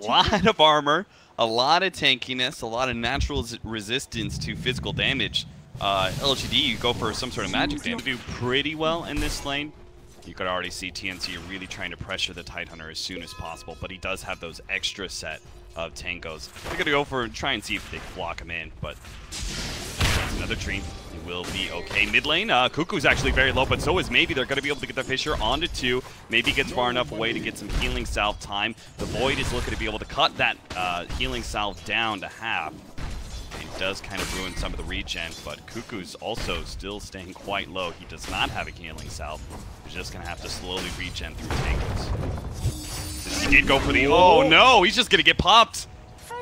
lot of armor, a lot of tankiness, a lot of natural resistance to physical damage. LGD, you go for some sort of magic damage. Do pretty well in this lane. You could already see TNC really trying to pressure the Tidehunter as soon as possible, but he does have those extra set of tangos. They're gonna go for try and see if they block him in, but that's another dream. It will be okay. Mid lane, Cuckoo's actually very low, but so is Maybe. They're gonna be able to get the Fissure onto 2. Maybe gets far enough away to get some healing salve time. The Void is looking to be able to cut that healing salve down to half. It does kind of ruin some of the regen, but Cuckoo's also still staying quite low. He does not have a healing salve. He's just gonna have to slowly regen through tangles. He did go for the, oh no, he's just gonna get popped.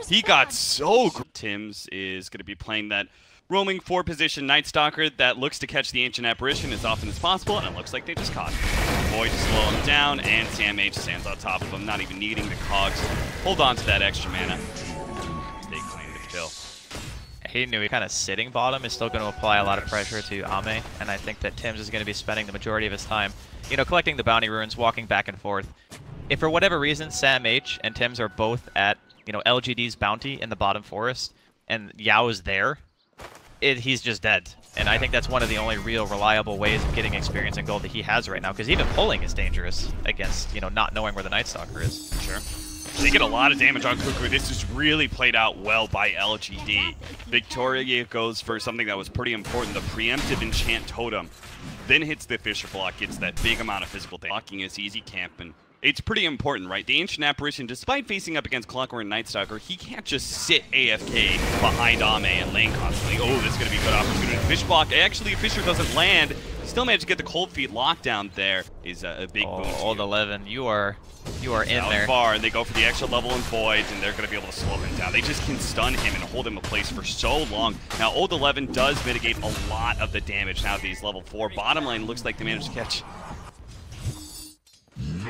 He got so Tims is gonna be playing that roaming 4 position Night Stalker that looks to catch the Ancient Apparition as often as possible, and it looks like they just caught him. Void to slow him down, and Sam H stands on top of him, not even needing the cogs. Hold on to that extra mana. They claim the kill. He knew he kind of sitting bottom is still going to apply a lot of pressure to Ame, and I think that Tims is going to be spending the majority of his time, you know, collecting the bounty runes, walking back and forth. If for whatever reason Sam H and Tims are both at, you know, LGD's bounty in the bottom forest, and Yao is there, he's just dead. And I think that's one of the only real reliable ways of getting experience and gold that he has right now, because even pulling is dangerous against, you know, not knowing where the Night Stalker is. Sure. They get a lot of damage on Cuckoo. This is really played out well by LGD. Victoria goes for something that was pretty important, the preemptive enchant totem. Then hits the Fissure block, gets that big amount of physical damage. Blocking is easy camp, and it's pretty important, right? The Ancient Apparition, despite facing up against Clockwork and Night Stalker, he can't just sit AFK behind Ame and lane constantly. Oh, this is going to be a good opportunity. Fish block, actually, Fissure doesn't land. Still managed to get the Cold Feet lockdown there. Is a big boon. Old 11, you are in there. Far, and they go for the extra level in Voids, and they're going to be able to slow him down. They just can stun him and hold him in place for so long. Now, Old 11 does mitigate a lot of the damage now that he's level 4. Bottom lane looks like they managed to catch.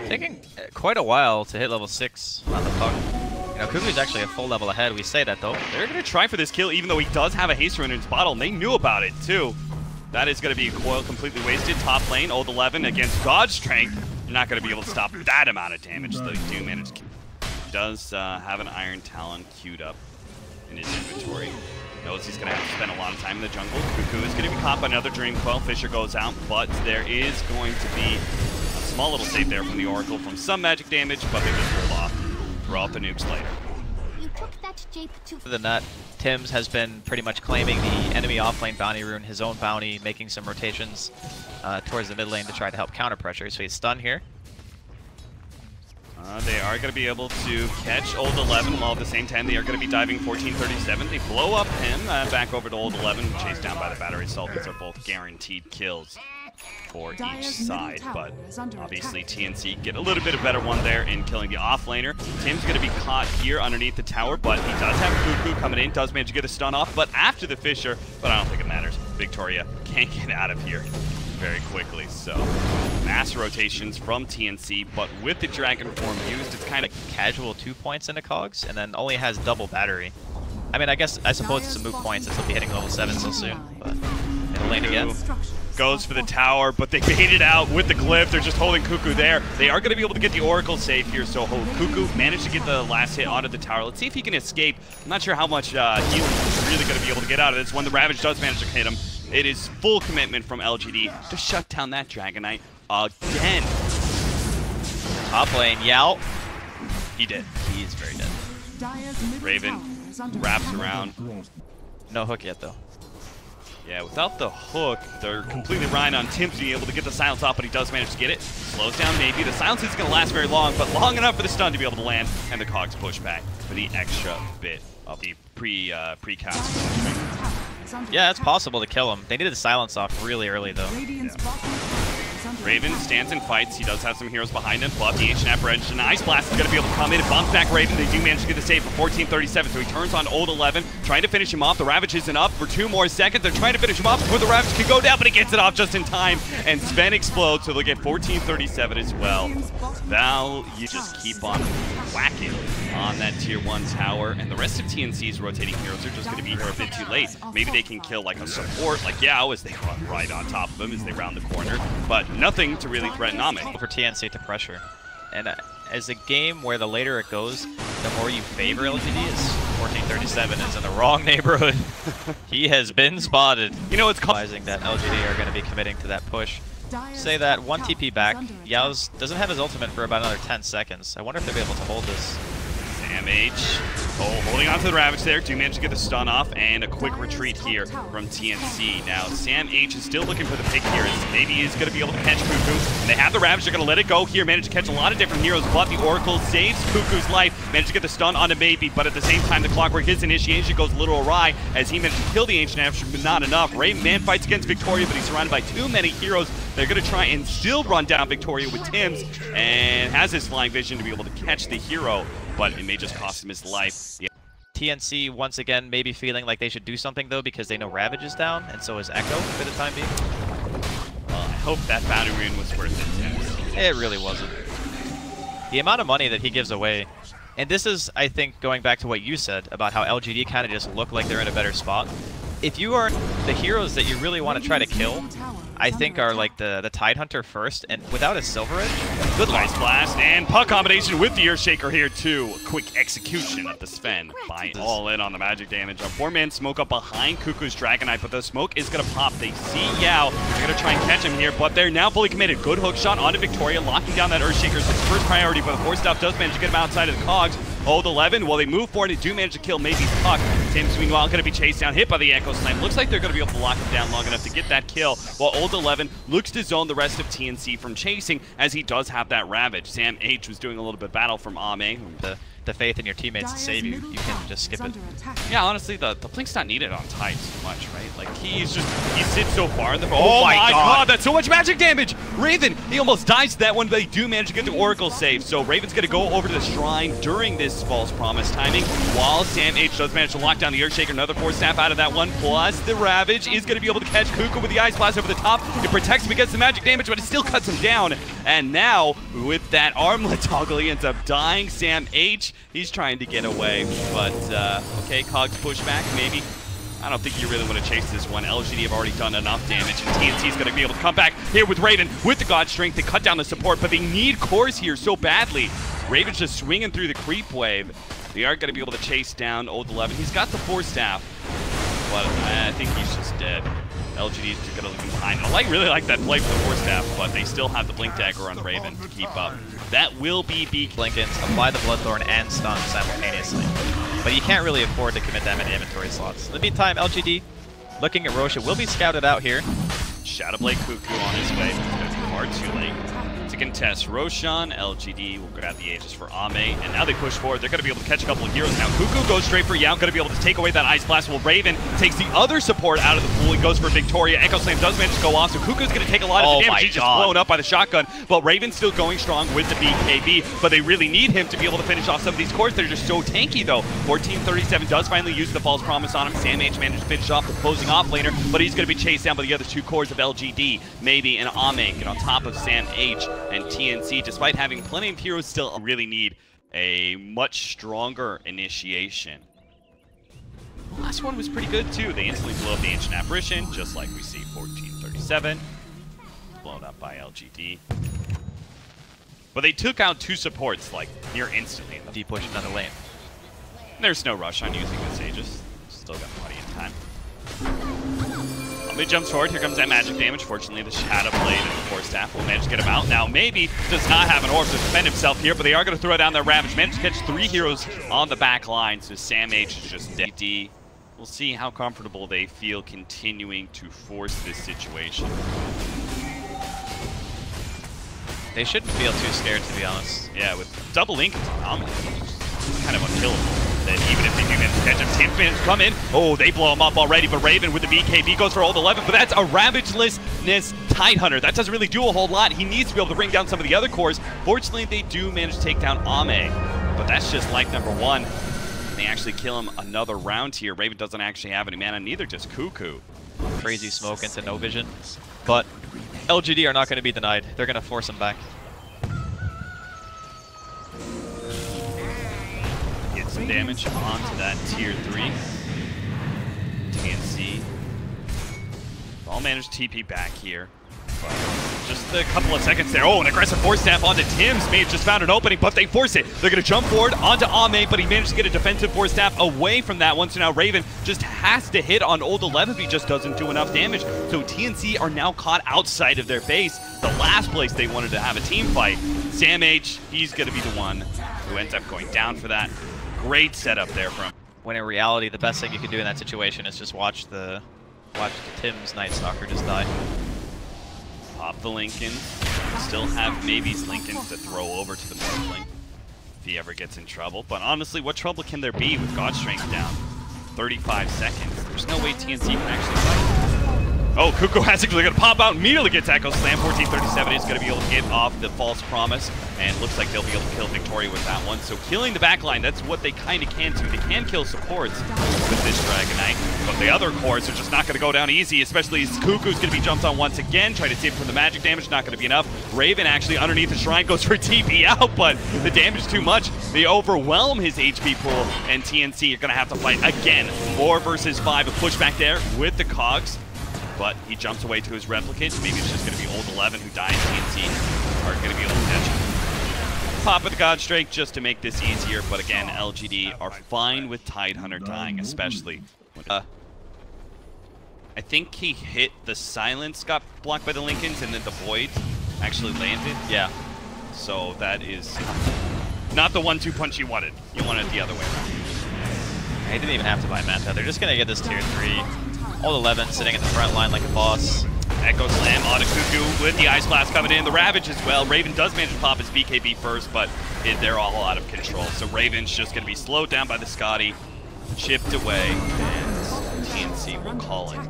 Taking quite a while to hit level 6 on the puck. You know, Cuckoo's actually a full level ahead. We say that, though. They're going to try for this kill, even though he does have a haste rune in his bottle, and they knew about it, too. That is going to be coil completely wasted. Top lane, Old 11 against God Strength. You're not going to be able to stop that amount of damage, though you do manage to kill. He does have an Iron Talon queued up in his inventory. Knows he's going to have to spend a lot of time in the jungle. Cuckoo is going to be caught by another Dream Coil. Fissure goes out, but there is going to be a small little save there from the Oracle from some magic damage, but they just roll off. Throw out the nukes later. Other than that, Tims has been pretty much claiming the enemy offlane bounty rune, his own bounty, making some rotations towards the mid lane to try to help counter pressure. So he's stunned here. They are going to be able to catch Old 11, while at the same time they are going to be diving 1437. They blow up him back over to Old 11, chased down by the battery assault. These are both guaranteed kills for each side, but obviously TNC get a little bit of better one there in killing the offlaner. Tim's going to be caught here underneath the tower, but he does have Cuckoo coming in, does manage to get a stun off, but after the Fissure, but I don't think it matters. Victoria can't get out of here very quickly, so mass rotations from TNC, but with the Dragon Form used, it's kind of casual 2 points into cogs, and then only has double battery. I mean, I suppose it's a moot point since he'll be hitting level 7 so soon, but in the lane again. Goes for the tower, but they bait it out with the glyph. They're just holding Cuckoo there. They are going to be able to get the Oracle safe here, so Cuckoo managed to get the last hit onto the tower. Let's see if he can escape. I'm not sure how much healing he's really going to be able to get out of this. When the Ravage does manage to hit him, it is full commitment from LGD to shut down that Dragonite again. Top lane, Yao. He did. He is very dead. Raven wraps around. No hook yet, though. Yeah, without the hook, they're completely relying on Tim to be able to get the silence off, but he does manage to get it. Slows down maybe. The silence isn't going to last very long, but long enough for the stun to be able to land, and the cogs push back for the extra bit of the pre-cast. Yeah, it's possible to kill him. They needed the silence off really early, though. Yeah. Raven stands and fights. He does have some heroes behind him. Buff the Ancient Apparition. Ice Blast is going to be able to come in and bump back Raven. They do manage to get the save for 1437. So he turns on Old 11, trying to finish him off. The Ravage isn't up for 2 more seconds. They're trying to finish him off before the Ravage can go down, but he gets it off just in time. And Sven explodes, so they'll get 1437 as well. Val, you just keep on whacking on that tier 1 tower. And the rest of TNC's rotating heroes are just going to be here a bit too late. Maybe they can kill like a support like Yao as they run right on top of him as they round the corner. But nothing to really threaten Ame. For TNC to pressure. And as a game where the later it goes, the more you favor LGD. Is 1437 is in the wrong neighborhood. He has been spotted. You know, it's realizing that LGD are going to be committing to that push. Say that 1 TP back. Yao's doesn't have his ultimate for about another 10 seconds. I wonder if they'll be able to hold this. Sam H. Holding on to the Ravage there. Do manage to get the stun off, and a quick retreat here from TNC. Now, Sam H is still looking for the pick here. Maybe he's going to be able to catch Cuckoo. And they have the Ravage. They're going to let it go here. Manage to catch a lot of different heroes, but the Oracle saves Cuckoo's life. Managed to get the stun onto Maybe, but at the same time, the Clockwork, his initiation goes a little awry as he managed to kill the Ancient After, but not enough. Man fights against Victoria, but he's surrounded by too many heroes. They're going to try and still run down Victoria with Tims, and has his flying vision to be able to catch the hero, but it may just cost him his life. Yeah. TNC, once again, maybe feeling like they should do something, though, because they know Ravage is down, and so is Echo for the time being. Well, I hope that bounty rune was worth it, Tims. It really wasn't. The amount of money that he gives away, and this is, I think, going back to what you said about how LGD kind of just look like they're in a better spot. If you aren't the heroes that you really want to try to kill, I think are like the Tidehunter first, and without a Silver Edge, good luck. Nice blast, and puck combination with the Earthshaker here too. A quick execution of the Sven. Buying all in on the magic damage. A 4-man smoke up behind Cuckoo's Dragonite, but the smoke is going to pop. They see Yao. They're going to try and catch him here, but they're now fully committed. Good hook shot onto Victoria, locking down that Earthshaker. It's his first priority, but the 4-stop does manage to get him outside of the cogs. Hold 11, while they move forward and do manage to kill Maybe's puck. Tims, meanwhile, going to be chased down, hit by the Echo Slam. Looks like they're going to be able to lock him down long enough to get that kill, while Old 11 looks to zone the rest of TNC from chasing, as he does have that Ravage. Sam H was doing a little bit of battle from Ame. The faith in your teammates to save you, you can just skip it. Yeah, honestly, the Blink's not needed on Tide so much, right? Like, he sits so far in the... Oh my god, that's so much magic damage! Raven, he almost dies to that one, but they do manage to get the Oracle save. So Raven's going to go over to the Shrine during this False Promise timing, while Sam H does manage to lock down the Earthshaker. Another 4-staff out of that one, plus the Ravage is going to be able to catch Cuckoo with the Ice Blast over the top. It protects him against the magic damage, but it still cuts him down. And now, with that armlet toggle, he ends up dying. Sam H, he's trying to get away, but okay, Cogs push back, maybe. I don't think you really want to chase this one. LGD have already done enough damage, and TNC is going to be able to come back here with Raven with the God Strength to cut down the support, but they need cores here so badly. Raven's just swinging through the creep wave. They aren't going to be able to chase down Old 11. He's got the 4-staff, but I think he's just dead. LGD is going to look behind. I really like that play for the 4-staff, but they still have the Blink Dagger on Raven to keep up. That will be Blinkins, apply the Bloodthorn and stun simultaneously. But you can't really afford to commit that many inventory slots. In the meantime, LGD looking at Roche. It will be scouted out here. Shadowblade Cuckoo on his way. It's going to be far too late to contest. Roshan, LGD will grab the Aegis for Ame, and now they push forward. They're going to be able to catch a couple of heroes now. Cuckoo goes straight for Yao, going to be able to take away that Ice Blast, while Raven takes the other support out of the pool. He goes for Victoria. Echo Slam does manage to go off, so Cuckoo's going to take a lot of the damage. He's just blown up by the shotgun, but Raven's still going strong with the BKB, but they really need him to be able to finish off some of these cores. They're just so tanky, though. 1437 does finally use the False Promise on him. Sam H managed to finish off the closing off laner, but he's going to be chased down by the other two cores of LGD, Maybe and Ame, get on top of Sam H and TNC. Despite having plenty of heroes, still really need a much stronger initiation. The last one was pretty good too. They instantly blew up the Ancient Apparition, just like we see 1437. Blown up by LGD. But they took out two supports like near instantly. Deep push another lane. There's no rush on using this Aegis. Still got plenty of time. Mid jumps forward. Here comes that magic damage. Fortunately, the Shadow Blade and the 4-staff will manage to get him out. Now, Maybe does not have an orb to defend himself here, but they are going to throw down their Ravage. Managed to catch 3 heroes on the back line, so Sam H is just dead. We'll see how comfortable they feel continuing to force this situation. They shouldn't feel too scared, to be honest. Yeah, with double link, it's kind of unkillable. That even if they do manage to catch him, Tims managed to come in. Oh, they blow him up already, but Raven with the BKB goes for Old 11, but that's a Ravagelessness Tidehunter. That doesn't really do a whole lot. He needs to be able to bring down some of the other cores. Fortunately, they do manage to take down Ame, but that's just life number 1. They actually kill him another round here. Raven doesn't actually have any mana, neither does Cuckoo. Crazy smoke into no vision, but LGD are not going to be denied. They're going to force him back. Some damage onto that tier 3. TNC. All managed TP back here. Just a couple of seconds there. Oh, an aggressive force snap onto Tim's. May have just found an opening, but they force it. They're going to jump forward onto Ame, but he managed to get a defensive force snap away from that one. So now Raven just has to hit on Old 11 if he just doesn't do enough damage. So TNC are now caught outside of their base. The last place they wanted to have a team fight. Sam H, he's going to be the one who ends up going down for that. Great setup there from him. When in reality, the best thing you can do in that situation is just watch Tim's Night Stalker just die. Pop the Lincoln. Still have maybe's Lincolns to throw over to the mid lane if he ever gets in trouble. But honestly, what trouble can there be with God Strength down? 35 seconds. There's no way TNC can actually fight. Oh, Kuko has actually going to pop out, immediately gets Echo Slam. 1437 is going to be able to get off the false promise, and looks like they'll be able to kill Victoria with that one. So killing the backline, that's what they kind of can do. They can kill supports with this Dragon Knight, but the other cores are just not going to go down easy, especially as Kuku's going to be jumped on once again, try to save from the magic damage, not going to be enough. Raven actually underneath the shrine goes for TP out, but the damage too much. They overwhelm his HP pool, and TNC are going to have to fight again. 4 versus 5, a pushback there with the Cogs. But he jumps away to his replicant. Maybe it's just going to be Old 11 who dies. TNC are going to be able to catch him. Pop with the God Strike just to make this easier. But again, LGD are fine with Tidehunter dying, especially. I think he hit the silence, got blocked by the Lincolns, and then the Void actually landed. Yeah. So that is not the 1-2 punch you wanted. You wanted it the other way around. He didn't even have to buy Manta. They're just going to get this tier 3. Old 11 sitting at the front line like a boss. Echo Slam onto Kuku with the Ice Blast coming in. The Ravage as well. Raven does manage to pop his BKB first, but they're all out of control. So Raven's just going to be slowed down by the Scotty, chipped away, and TNC will call it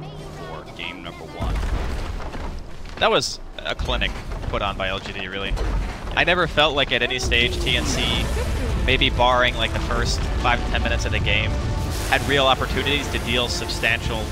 for game number 1. That was a clinic put on by LGD, really. I never felt like at any stage TNC, maybe barring like the first 5 to 10 minutes of the game, had real opportunities to deal substantial